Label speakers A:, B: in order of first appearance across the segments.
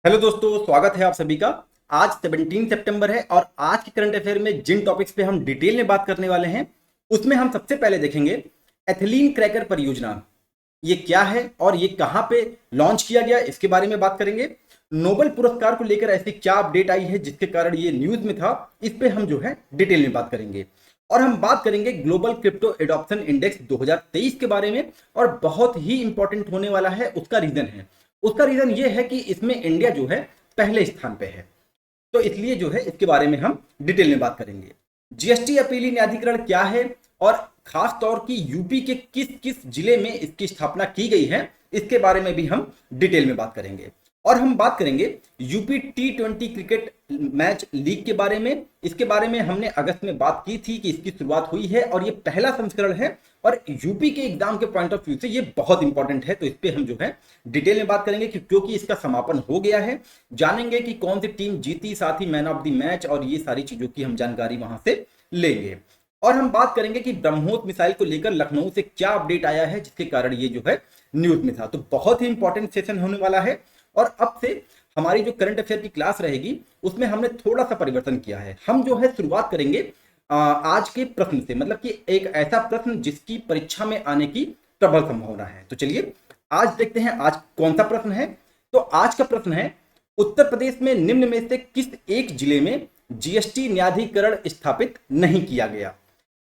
A: Hello दोस्तों, स्वागत है आप सभी का। आज 17 सितंबर है और आज के करंट अफेयर में जिन टॉपिक्स पे हम डिटेल में बात करने वाले हैं उसमें हम सबसे पहले देखेंगे एथिलीन क्रैकर परियोजना। ये क्या है और ये कहाँ पे लॉन्च किया गया, इसके बारे में बात करेंगे। नोबेल पुरस्कार को लेकर ऐसी क्या अपडेट आई है जिसके कारण ये न्यूज में था, इस पे हम जो है डिटेल में बात करेंगे। और हम बात करेंगे ग्लोबल क्रिप्टो एडॉप्शन इंडेक्स 2023 के बारे में, और बहुत ही इंपॉर्टेंट होने वाला है उसका रीजन है। उसका रीजन ये है कि इसमें इंडिया जो है पहले स्थान पे है, तो इसलिए जो है इसके बारे में हम डिटेल में बात करेंगे। जीएसटी अपीली न्यायाधिकरण क्या है और खास तौर की यूपी के किस किस जिले में इसकी स्थापना की गई है, इसके बारे में भी हम डिटेल में बात करेंगे। और हम बात करेंगे UP T20 cricket match league के बारे में। इसके बारे में हमने अगस्त में बात की थी कि इसकी शुरुआत हुई है और ये पहला संस्करण है, और यूपी के एग्जाम के पॉइंट ऑफ व्यू से ये बहुत इंपॉर्टेंट है, तो इस पर हम जो है डिटेल में बात करेंगे क्योंकि इसका समापन हो गया है। जानेंगे कि कौन सी टीम जीती, साथ ही मैन ऑफ द मैच और ये सारी चीजों की हम जानकारी वहां से लेंगे। और हम बात करेंगे कि ब्रह्मोस मिसाइल को लेकर लखनऊ से क्या अपडेट आया है जिसके कारण ये जो है न्यूज में था। तो बहुत ही इंपॉर्टेंट सेशन होने वाला है। और अब से हमारी जो करंट अफेयर की क्लास रहेगी उसमें हमने थोड़ा सा परिवर्तन किया है। हम जो है शुरुआत करेंगे आज के प्रश्न से, मतलब कि एक ऐसा प्रश्न जिसकी परीक्षा में आने की प्रबल संभावना है। तो चलिए आज देखते हैं आज कौन सा प्रश्न है। तो आज का प्रश्न है, उत्तर प्रदेश में निम्न में से किस एक जिले में जीएसटी न्यायाधिकरण स्थापित नहीं किया गया?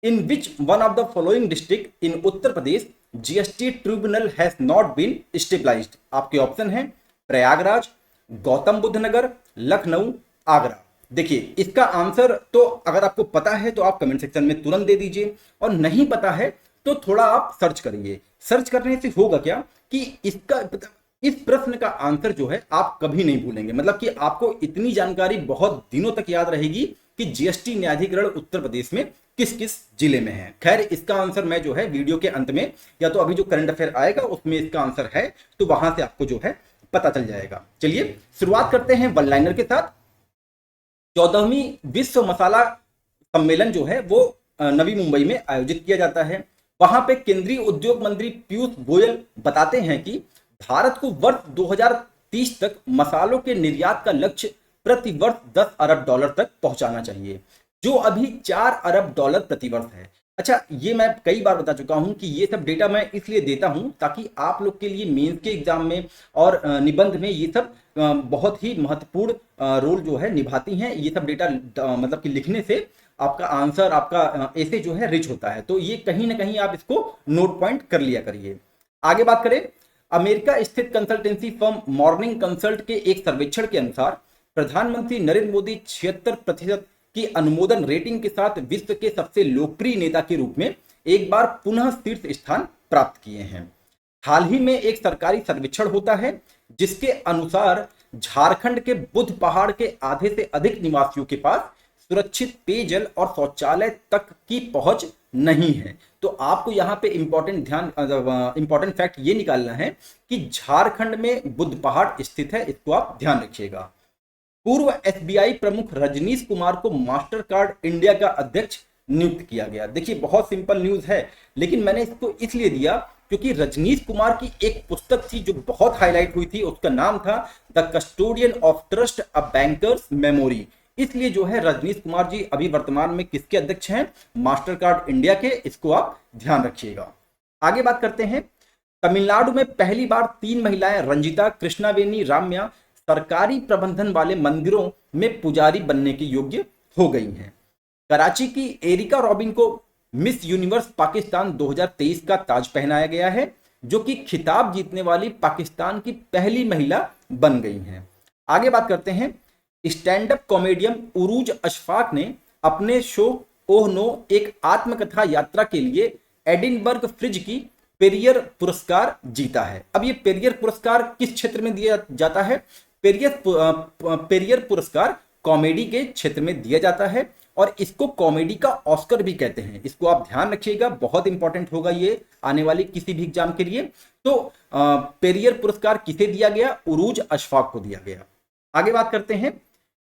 A: In which one of the following district in Uttar Pradesh GST tribunal has not been stabilised? आपके ऑप्शन है प्रयागराज, गौतम बुद्ध नगर, लखनऊ, आगरा। देखिए इसका आंसर तो अगर आपको पता है तो आप कमेंट सेक्शन में तुरंत दे दीजिए, और नहीं पता है तो थोड़ा आप सर्च करिए। सर्च करने से होगा क्या कि इस प्रश्न का आंसर जो है आप कभी नहीं भूलेंगे, मतलब कि आपको इतनी जानकारी बहुत दिनों तक याद रहेगी कि जीएसटी न्यायाधिकरण उत्तर प्रदेश में किस किस जिले में है। खैर इसका आंसर मैं जो है वीडियो के अंत में या तो अभी जो करंट अफेयर आएगा उसमें इसका आंसर है, तो वहां से आपको जो है पता चल जाएगा। चलिए शुरुआत करते हैं वन लाइनर के साथ। 14वीं विश्व मसाला सम्मेलन जो है वो नवी मुंबई में आयोजित किया जाता है। वहां पे केंद्रीय उद्योग मंत्री पीयूष गोयल बताते हैं कि भारत को वर्ष 2030 तक मसालों के निर्यात का लक्ष्य प्रति वर्ष 10 अरब डॉलर तक पहुंचाना चाहिए, जो अभी 4 अरब डॉलर प्रति वर्ष है। अच्छा, ये मैं कई बार बता चुका हूं कि ये सब डेटा मैं इसलिए देता हूं ताकि आप लोग के लिए मेंस के एग्जाम में और निबंध में ये सब बहुत ही महत्वपूर्ण रोल जो है निभाती हैं। ये सब डेटा मतलब कि लिखने से आपका आंसर, आपका ऐसे जो है रिच होता है, तो ये कहीं ना कहीं आप इसको नोट पॉइंट कर लिया करिए। आगे बात करें, अमेरिका स्थित कंसल्टेंसी फर्म मॉर्निंग कंसल्ट के एक सर्वेक्षण के अनुसार प्रधानमंत्री नरेंद्र मोदी 76% की अनुमोदन रेटिंग के साथ विश्व के सबसे लोकप्रिय नेता के रूप में एक बार पुनः शीर्ष स्थान प्राप्त किए हैं। हाल ही में एक सरकारी सर्वेक्षण होता है जिसके अनुसार झारखंड के बुद्ध पहाड़ के आधे से अधिक निवासियों के पास सुरक्षित पेयजल और शौचालय तक की पहुंच नहीं है। तो आपको यहाँ पे इंपॉर्टेंट फैक्ट ये निकालना है कि झारखंड में बुद्ध पहाड़ स्थित है, इसको आप ध्यान रखिएगा। पूर्व एसबीआई प्रमुख रजनीश कुमार को मास्टर कार्ड इंडिया का अध्यक्ष नियुक्त किया गया। देखिए बहुत सिंपल न्यूज है, लेकिन मैंने इसको इसलिए दिया क्योंकि रजनीश कुमार की एक पुस्तक थी जो बहुत हाईलाइट हुई थी, उसका नाम था the custodian of trust a bankers memory. इसलिए जो है रजनीश कुमार जी अभी वर्तमान में किसके अध्यक्ष हैं? मास्टर कार्ड इंडिया के, इसको आप ध्यान रखिएगा। आगे बात करते हैं, तमिलनाडु में पहली बार 3 महिलाएं रंजिता, कृष्णावेनी, राम्या सरकारी प्रबंधन वाले मंदिरों में पुजारी बनने के योग्य हो गई हैं। कराची की एरिका रॉबिन को मिस यूनिवर्स पाकिस्तान 2023 का ताज पहनाया गया है, जो कि खिताब जीतने वाली पाकिस्तान की पहली महिला बन गई हैं। आगे बात करते हैं, स्टैंड अप कॉमेडियन उरूज अशफाक ने अपने शो ओह नो एक आत्मकथा यात्रा के लिए एडिनबर्ग फ्रिज की पेरियर पुरस्कार जीता है। अब ये पेरियर पुरस्कार किस क्षेत्र में दिया जाता है? पेरियर पुरस्कार कॉमेडी के क्षेत्र में दिया जाता है, और इसको कॉमेडी का ऑस्कर भी कहते हैं। इसको आप ध्यान रखिएगा, बहुत इंपॉर्टेंट होगा ये आने वाली किसी भी एग्जाम के लिए। तो पेरियर पुरस्कार किसे दिया गया? उरूज अशफाक को दिया गया। आगे बात करते हैं,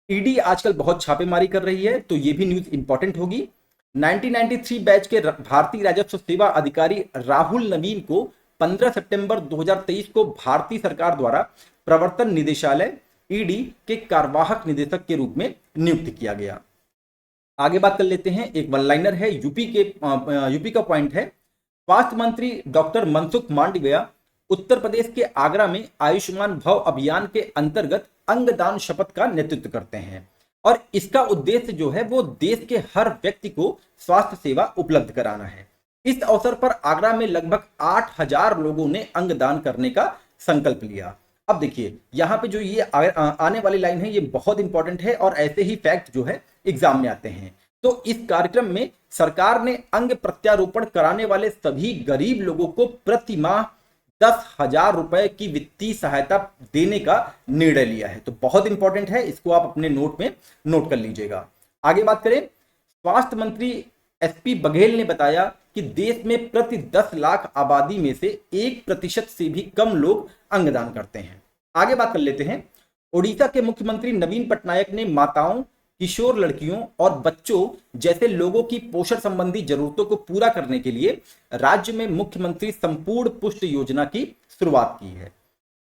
A: ईडी आजकल बहुत छापेमारी कर रही है, तो ये भी न्यूज इंपॉर्टेंट होगी। 1993 बैच के भारतीय राजस्व सेवा अधिकारी राहुल नवीन को 15 सितंबर 2023 को भारतीय सरकार द्वारा प्रवर्तन निदेशालय ईडी के कार्यवाहक निदेशक के रूप में नियुक्त किया गया। आगे बात कर लेते हैं, एक वन लाइनर है, यूपी का पॉइंट है। स्वास्थ्य मंत्री डॉक्टर मनसुख मांडविया उत्तर प्रदेश के आगरा में आयुष्मान भव अभियान के अंतर्गत अंगदान शपथ का नेतृत्व करते हैं और इसका उद्देश्य जो है वो देश के हर व्यक्ति को स्वास्थ्य सेवा उपलब्ध कराना है। इस अवसर पर आगरा में लगभग 8,000 लोगों ने अंगदान करने का संकल्प लिया। अब देखिए यहाँ पे जो ये आने वाली लाइन है ये बहुत इंपॉर्टेंट है और ऐसे ही फैक्ट जो है एग्जाम में आते हैं। तो इस कार्यक्रम में सरकार ने अंग प्रत्यारोपण कराने वाले सभी गरीब लोगों को प्रति माह 10,000 रुपए की वित्तीय सहायता देने का निर्णय लिया है। तो बहुत इंपॉर्टेंट है, इसको आप अपने नोट में नोट कर लीजिएगा। आगे बात करें, स्वास्थ्य मंत्री एसपी बघेल ने बताया कि देश में प्रति 10 लाख आबादी में से 1% से भी कम लोग अंगदान करते हैं। आगे बात कर लेते हैं, ओडिशा के मुख्यमंत्री नवीन पटनायक ने माताओं, किशोर लड़कियों और बच्चों जैसे लोगों की पोषण संबंधी जरूरतों को पूरा करने के लिए राज्य में मुख्यमंत्री संपूर्ण पुष्ट योजना की शुरुआत की है।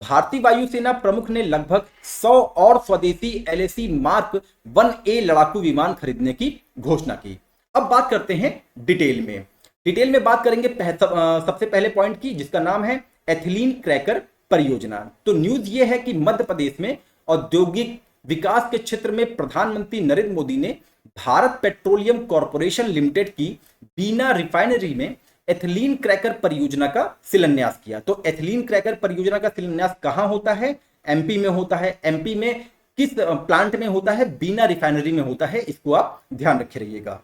A: भारतीय वायुसेना प्रमुख ने लगभग 100 और स्वदेशी LAC मार्क 1A लड़ाकू विमान खरीदने की घोषणा की। अब बात करते हैं डिटेल में बात करेंगे सबसे पहले पॉइंट की, जिसका नाम है एथिलीन क्रैकर परियोजना। तो न्यूज ये है कि मध्य प्रदेश में औद्योगिक विकास के क्षेत्र में प्रधानमंत्री नरेंद्र मोदी ने भारत पेट्रोलियम कॉर्पोरेशन लिमिटेड की बीना रिफाइनरी में एथिलीन क्रैकर परियोजना का शिलान्यास किया। तो एथिलीन क्रैकर परियोजना का शिलान्यास कहां होता है? एमपी में होता है। एमपी में किस प्लांट में होता है? बीना रिफाइनरी में होता है। इसको आप ध्यान रखे रहिएगा।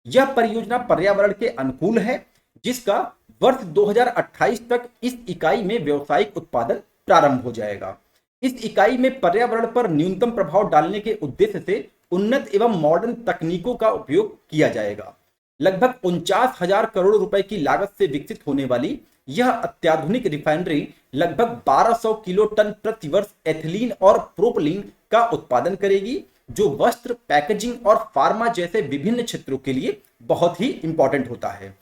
A: यह परियोजना पर्यावरण के अनुकूल है, जिसका वर्ष 2028 तक इस इकाई में व्यावसायिक उत्पादन प्रारंभ हो जाएगा। इस इकाई में पर्यावरण पर न्यूनतम प्रभाव डालने के उद्देश्य से उन्नत एवं मॉडर्न तकनीकों का उपयोग किया जाएगा। लगभग 49,000 करोड़ रुपए की लागत से विकसित होने वाली यह अत्याधुनिक रिफाइनरी लगभग 1200 किलो टन प्रति वर्ष एथिलीन और प्रोपलीन का उत्पादन करेगी, जो वस्त्र, पैकेजिंग और फार्मा जैसे विभिन्न क्षेत्रों के लिए बहुत ही इंपॉर्टेंट होता है।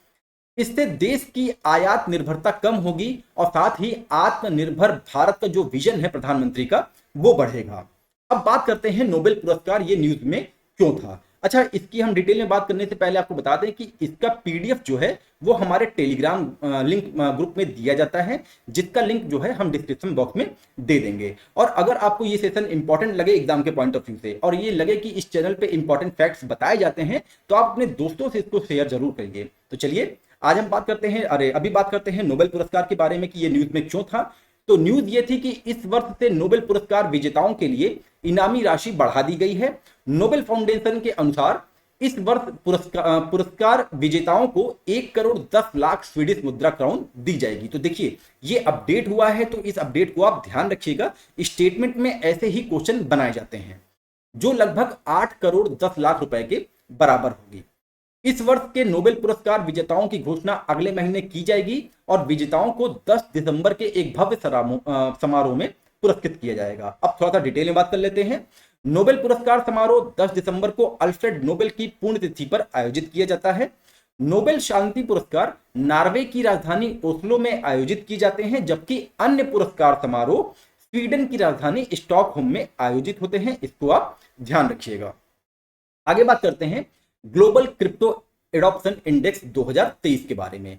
A: इससे देश की आयात निर्भरता कम होगी और साथ ही आत्मनिर्भर भारत का जो विजन है प्रधानमंत्री का, वो बढ़ेगा। अब बात करते हैं नोबेल पुरस्कार ये न्यूज में क्यों था। अच्छा, इसकी हम डिटेल में बात करने से पहले आपको बता दें कि इसका PDF जो है वो हमारे टेलीग्राम लिंक ग्रुप में दिया जाता है, जिसका लिंक जो है हम डिस्क्रिप्शन बॉक्स में दे देंगे। और अगर आपको ये सेशन इंपॉर्टेंट लगे एग्जाम के पॉइंट ऑफ व्यू से, और ये लगे कि इस चैनल पे इंपॉर्टेंट फैक्ट्स बताए जाते हैं, तो आप अपने दोस्तों से इसको शेयर जरूर करिए। तो चलिए आज हम बात करते हैं, अभी बात करते हैं नोबेल पुरस्कार के बारे में कि ये न्यूज में क्यों था। तो न्यूज ये थी कि इस वर्ष से नोबेल पुरस्कार विजेताओं के लिए इनामी राशि बढ़ा दी गई है। नोबेल फाउंडेशन के अनुसार इस वर्ष पुरस्कार विजेताओं को 1 करोड़ 10 लाख स्वीडिश मुद्रा क्राउन दी जाएगी। तो देखिए ये अपडेट हुआ है, तो इस अपडेट को आप ध्यान रखिएगा। स्टेटमेंट में ऐसे ही क्वेश्चन बनाए जाते हैं, जो लगभग 8 करोड़ 10 लाख रुपए के बराबर होगी। इस वर्ष के नोबेल पुरस्कार विजेताओं की घोषणा अगले महीने की जाएगी और विजेताओं को 10 दिसंबर के एक भव्य समारोह में पुरस्कृत किया जाएगा। अब थोड़ा सा डिटेल में बात कर लेते हैं। नोबेल पुरस्कार समारोह 10 दिसंबर को अल्फ्रेड नोबेल की पुण्यतिथि पर आयोजित किया जाता है। नोबेल शांति पुरस्कार नॉर्वे की राजधानी ओस्लो में आयोजित किए जाते हैं, जबकि अन्य पुरस्कार समारोह स्वीडन की राजधानी स्टॉकहोम में आयोजित होते हैं। इसको आप ध्यान रखिएगा। आगे बात करते हैं ग्लोबल क्रिप्टो एडॉप्शन इंडेक्स 2023 के बारे में।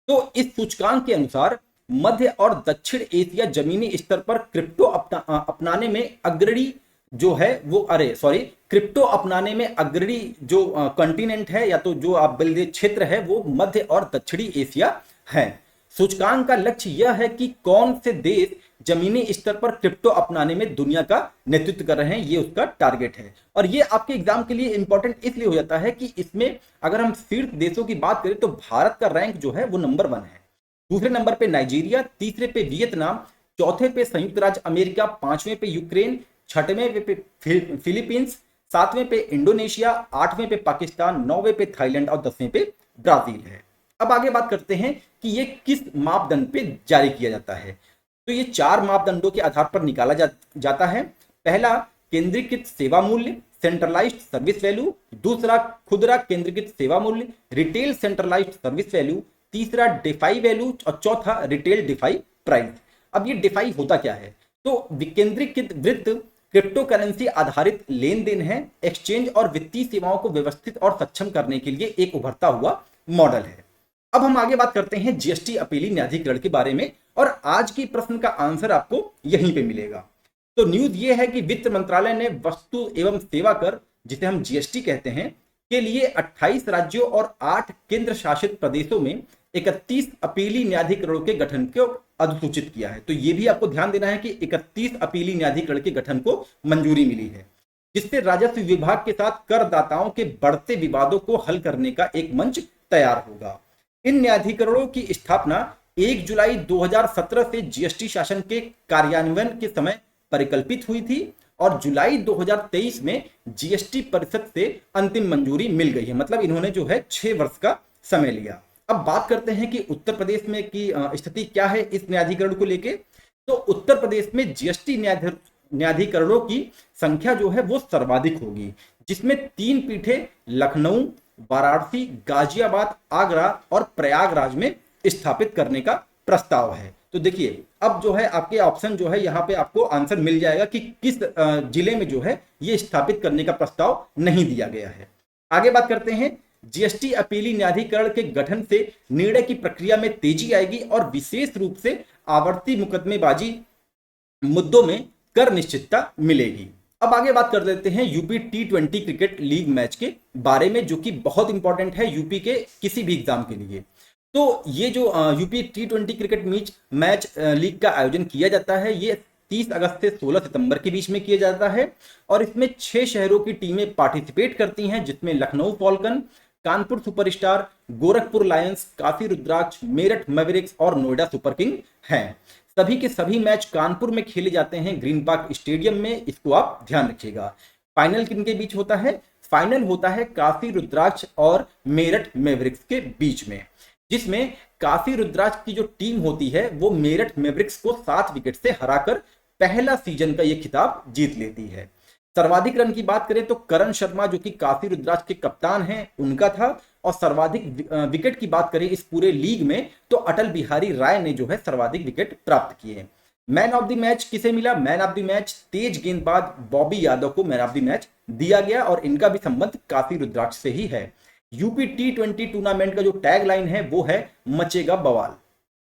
A: तो इस सूचकांक के अनुसार मध्य और दक्षिण एशिया जमीनी स्तर पर क्रिप्टो अपनाने में अग्रणी जो है वो क्रिप्टो अपनाने में अग्रणी जो कॉन्टिनेंट है या तो जो आप बोलिए क्षेत्र है, वो मध्य और दक्षिणी एशिया है। सूचकांक का लक्ष्य यह है कि कौन से देश जमीनी स्तर पर क्रिप्टो अपनाने में दुनिया का नेतृत्व कर रहे हैं, ये उसका टारगेट है। और ये आपके एग्जाम के लिए इंपॉर्टेंट इसलिए हो जाता है कि इसमें अगर हम शीर्ष देशों की बात करें तो भारत का रैंक जो है वो नंबर 1 है। दूसरे नंबर पे नाइजीरिया, तीसरे पे वियतनाम, चौथे पे संयुक्त राज्य अमेरिका, 5वें पे यूक्रेन, 6वें पे फिलीपींस, 7वें पे इंडोनेशिया, 8वें पे पाकिस्तान, 9वें पे थाईलैंड और 10वें पे ब्राजील है। अब आगे बात करते हैं कि ये किस मापदंड पे जारी किया जाता है। तो ये 4 मापदंडों के आधार पर निकाला जाता है। पहला केंद्रीकृत सेवा मूल्य, सेंट्रलाइज्ड सर्विस वैल्यू। दूसरा खुदरा केंद्रीकृत सेवा मूल्य, रिटेल सेंट्रलाइज्ड सर्विस वैल्यू। तीसरा डिफाई वैल्यू और चौथा रिटेल डिफाई प्राइस। अब ये डिफाई होता क्या है? तो विकेंद्रीकृत वृत्त क्रिप्टो करेंसी आधारित लेन देन है, एक्सचेंज और वित्तीय सेवाओं को व्यवस्थित और सक्षम करने के लिए एक उभरता हुआ मॉडल है। अब हम आगे बात करते हैं जीएसटी अपीली न्यायाधिकरण के बारे में, और आज की प्रश्न का आंसर आपको यहीं पे मिलेगा। तो न्यूज ये है कि वित्त मंत्रालय ने वस्तु एवं सेवा कर, जिसे हम जीएसटी कहते हैं, के लिए 28 राज्यों और 8 केंद्र शासित प्रदेशों में 31 अपीली न्यायाधिकरणों के गठन को अधिसूचित किया है। तो यह भी आपको ध्यान देना है कि 31 अपीली न्यायाधिकरण के गठन को मंजूरी मिली है, जिससे राजस्व विभाग के साथ करदाताओं के बढ़ते विवादों को हल करने का एक मंच तैयार होगा। इन न्यायाधिकरणों की स्थापना 1 जुलाई 2017 से जीएसटी शासन के कार्यान्वयन के समय परिकल्पित हुई थी और जुलाई 2023 में जीएसटी परिषद से अंतिम मंजूरी मिल गई है। मतलब इन्होंने जो है 6 वर्ष का समय लिया। अब बात करते हैं कि उत्तर प्रदेश में की स्थिति क्या है इस न्यायाधिकरण को लेके। तो उत्तर प्रदेश में जीएसटी न्यायाधिकरणों की संख्या जो है वो सर्वाधिक होगी, जिसमें 3 पीठें लखनऊ, वाराणसी, गाजियाबाद, आगरा और प्रयागराज में स्थापित करने का प्रस्ताव है। तो देखिए अब जो है आपके ऑप्शन जो है यहाँ पे आपको आंसर मिल जाएगा कि किस जिले में जो है ये स्थापित करने का प्रस्ताव नहीं दिया गया है। आगे बात करते हैं, जीएसटी अपीली न्यायाधिकरण के गठन से निर्णय की प्रक्रिया में तेजी आएगी और विशेष रूप से आवर्ती मुकदमेबाजी मुद्दों में कर निश्चितता मिलेगी। अब आगे बात कर लेते हैं UP T20 cricket league match के बारे में, जो कि बहुत इंपॉर्टेंट है यूपी के किसी भी एग्जाम के लिए। तो ये जो UP T20 cricket match league का आयोजन किया जाता है, ये 30 अगस्त से 16 सितंबर के बीच में किया जाता है और इसमें 6 शहरों की टीमें पार्टिसिपेट करती हैं, जिसमें Lucknow Falcon, Kanpur Superstar, Gorakhpur Lions, Kashi Rudraksh, Meerut Mavericks और नोएडा सुपर किंग हैं। सभी के सभी मैच कानपुर में खेले जाते हैं, ग्रीन पार्क स्टेडियम में। इसको आप ध्यान रखिएगा। फाइनल किनके बीच होता है? फाइनल होता है काशी रुद्राक्ष और मेरठ मैवरिक्स के बीच में, जिसमें काशी रुद्राक्ष की जो टीम होती है वो मेरठ मैवरिक्स को 7 विकेट से हराकर पहला सीजन का ये खिताब जीत लेती है। सर्वाधिक रन की बात करें तो करण शर्मा, जो कि काशी रुद्राक्ष के कप्तान हैं, उनका था। और सर्वाधिक विकेट की बात करें इस पूरे लीग में तो अटल बिहारी राय ने जो है सर्वाधिक विकेट प्राप्त किए। मैन ऑफ द मैच किसे मिला? मैन ऑफ द मैच तेज गेंदबाज बॉबी यादव को मैन ऑफ द मैच दिया गया और इनका भी संबंध काशी रुद्राक्ष से ही है। यूपी T20 टूर्नामेंट का जो टैग लाइन है वो है मचेगा बवाल।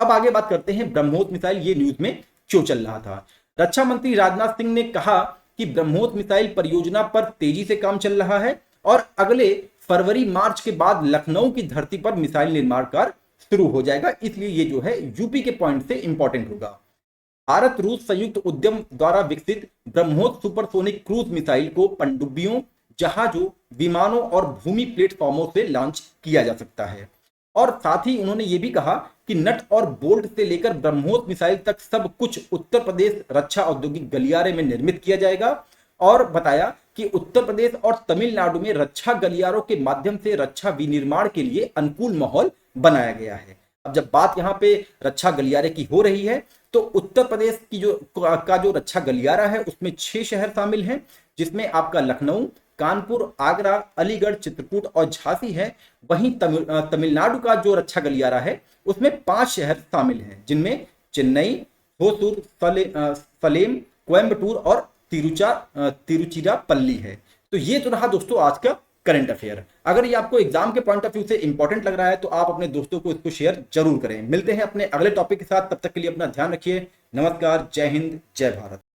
A: अब आगे बात करते हैं ब्रह्मोस मिसाइल, ये न्यूज में क्यों चल रहा था। रक्षा मंत्री राजनाथ सिंह ने कहा कि ब्रह्मोस मिसाइल परियोजना पर तेजी से काम चल रहा है और अगले फरवरी-मार्च के बाद लखनऊ की धरती पर मिसाइल निर्माण कार्य शुरू हो जाएगा, इसलिए ये जो है यूपी के पॉइंट से इंपॉर्टेंट होगा। भारत रूस संयुक्त उद्यम द्वारा विकसित ब्रह्मोस सुपरसोनिक क्रूज मिसाइल को पनडुब्बियों, जहाजों, विमानों और भूमि प्लेटफॉर्मों से लॉन्च किया जा सकता है। और साथ ही उन्होंने ये भी कहा कि नट और बोल्ट से लेकर ब्रह्मोस मिसाइल तक सब कुछ उत्तर प्रदेश रक्षा औद्योगिक गलियारे में निर्मित किया जाएगा और बताया कि उत्तर प्रदेश और तमिलनाडु में रक्षा गलियारों के माध्यम से रक्षा विनिर्माण के लिए अनुकूल माहौल बनाया गया है। अब जब बात यहाँ पे रक्षा गलियारे की हो रही है तो उत्तर प्रदेश की जो रक्षा गलियारा है उसमें 6 शहर शामिल हैं, जिसमें आपका लखनऊ, कानपुर, आगरा, अलीगढ़, चित्रकूट और झांसी है। वहीं तमिलनाडु का जो रक्षा गलियारा है उसमें 5 शहर शामिल हैं, जिनमें चेन्नई, होसुर, सलेम, कोयम्बटूर और तिरुचिरापल्ली है। तो ये तो रहा दोस्तों आज का करंट अफेयर। अगर ये आपको एग्जाम के पॉइंट ऑफ व्यू से इंपॉर्टेंट लग रहा है तो आप अपने दोस्तों को इसको शेयर जरूर करें। मिलते हैं अपने अगले टॉपिक के साथ, तब तक के लिए अपना ध्यान रखिए। नमस्कार, जय हिंद, जय भारत।